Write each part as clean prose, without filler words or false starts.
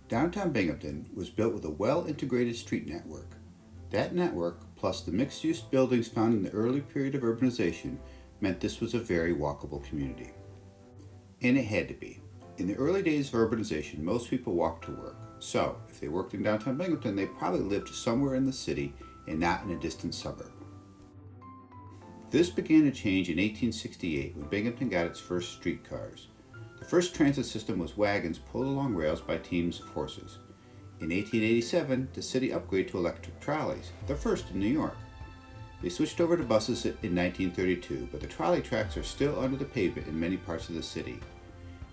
Downtown Binghamton was built with a well-integrated street network. That network, plus the mixed-use buildings found in the early period of urbanization, meant this was a very walkable community. And it had to be. In the early days of urbanization, most people walked to work. So, if they worked in downtown Binghamton, they probably lived somewhere in the city and not in a distant suburb. This began to change in 1868 when Binghamton got its first streetcars. The first transit system was wagons pulled along rails by teams of horses. In 1887, the city upgraded to electric trolleys, the first in New York. They switched over to buses in 1932, but the trolley tracks are still under the pavement in many parts of the city.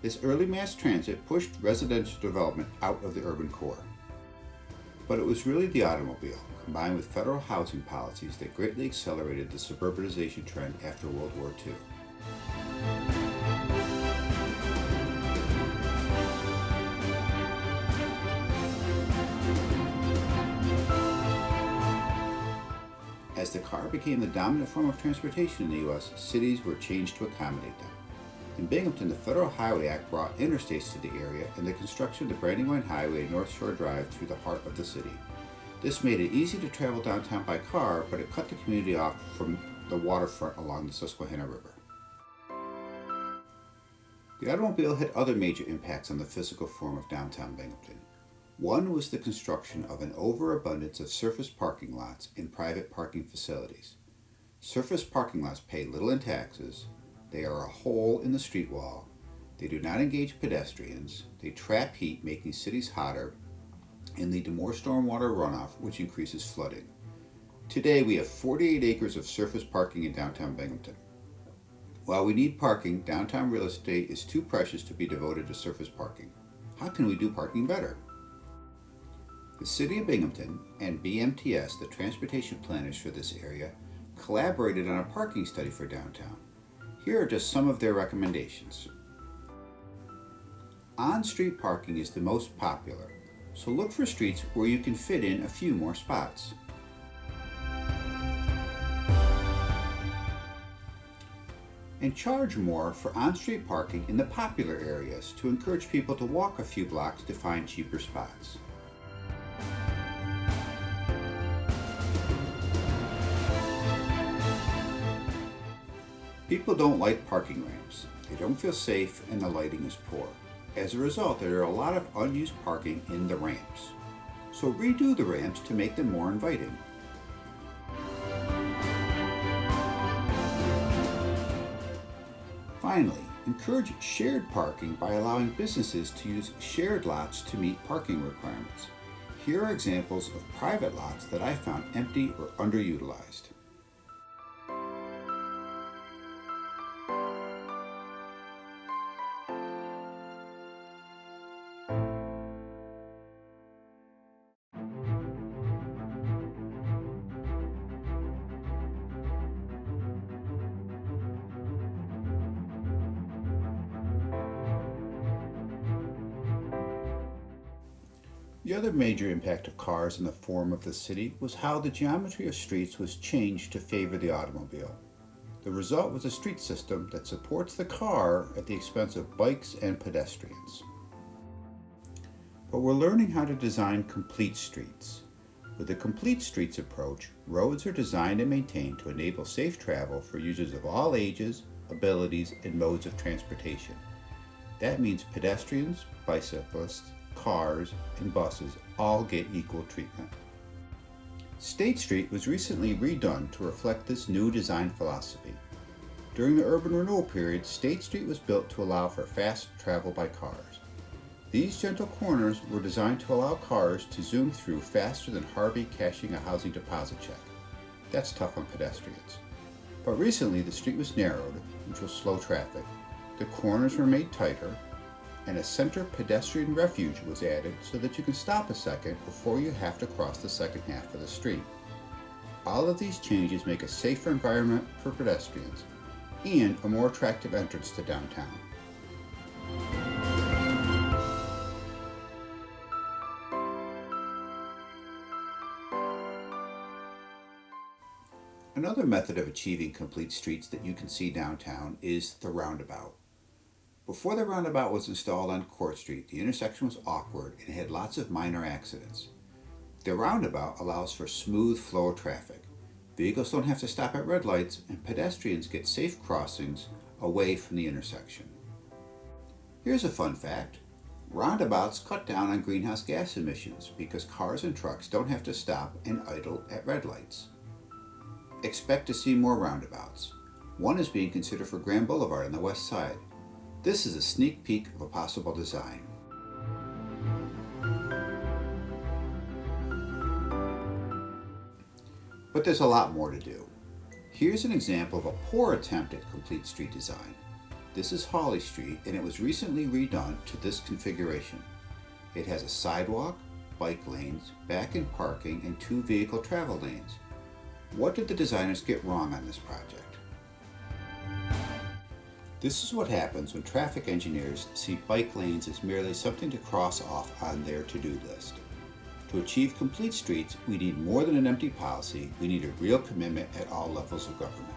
This early mass transit pushed residential development out of the urban core. But it was really the automobile, combined with federal housing policies, that greatly accelerated the suburbanization trend after World War II. As the car became the dominant form of transportation in the U.S., cities were changed to accommodate them. In Binghamton, the Federal Highway Act brought interstates to the area and the construction of the Brandywine Highway and North Shore Drive through the heart of the city. This made it easy to travel downtown by car, but it cut the community off from the waterfront along the Susquehanna River. The automobile had other major impacts on the physical form of downtown Binghamton. One was the construction of an overabundance of surface parking lots and private parking facilities. Surface parking lots pay little in taxes, they are a hole in the street wall, they do not engage pedestrians, they trap heat making cities hotter, and lead to more stormwater runoff, which increases flooding. Today we have 48 acres of surface parking in downtown Binghamton. While we need parking, downtown real estate is too precious to be devoted to surface parking. How can we do parking better? The City of Binghamton and BMTS, the transportation planners for this area, collaborated on a parking study for downtown. Here are just some of their recommendations. On-street parking is the most popular, so look for streets where you can fit in a few more spots. And charge more for on-street parking in the popular areas to encourage people to walk a few blocks to find cheaper spots. People don't like parking ramps. They don't feel safe and the lighting is poor. As a result, there are a lot of unused parking in the ramps. So redo the ramps to make them more inviting. Finally, encourage shared parking by allowing businesses to use shared lots to meet parking requirements. Here are examples of private lots that I found empty or underutilized. The other major impact of cars in the form of the city was how the geometry of streets was changed to favor the automobile. The result was a street system that supports the car at the expense of bikes and pedestrians. But we're learning how to design complete streets. With the complete streets approach, roads are designed and maintained to enable safe travel for users of all ages, abilities, and modes of transportation. That means pedestrians, bicyclists, cars, and buses all get equal treatment. State Street was recently redone to reflect this new design philosophy. During the urban renewal period, State Street was built to allow for fast travel by cars. These gentle corners were designed to allow cars to zoom through faster than Harvey cashing a housing deposit check. That's tough on pedestrians. But recently the street was narrowed, which will slow traffic. The corners were made tighter, and a center pedestrian refuge was added so that you can stop a second before you have to cross the second half of the street. All of these changes make a safer environment for pedestrians and a more attractive entrance to downtown. Another method of achieving complete streets that you can see downtown is the roundabout. Before the roundabout was installed on Court Street, the intersection was awkward and had lots of minor accidents. The roundabout allows for smooth flow of traffic. Vehicles don't have to stop at red lights, and pedestrians get safe crossings away from the intersection. Here's a fun fact. Roundabouts cut down on greenhouse gas emissions because cars and trucks don't have to stop and idle at red lights. Expect to see more roundabouts. One is being considered for Grand Boulevard on the west side. This is a sneak peek of a possible design. But there's a lot more to do. Here's an example of a poor attempt at complete street design. This is Hawley Street, and it was recently redone to this configuration. It has a sidewalk, bike lanes, back-end parking, and 2 vehicle travel lanes. What did the designers get wrong on this project? This is what happens when traffic engineers see bike lanes as merely something to cross off on their to-do list. To achieve complete streets, we need more than an empty policy, we need a real commitment at all levels of government.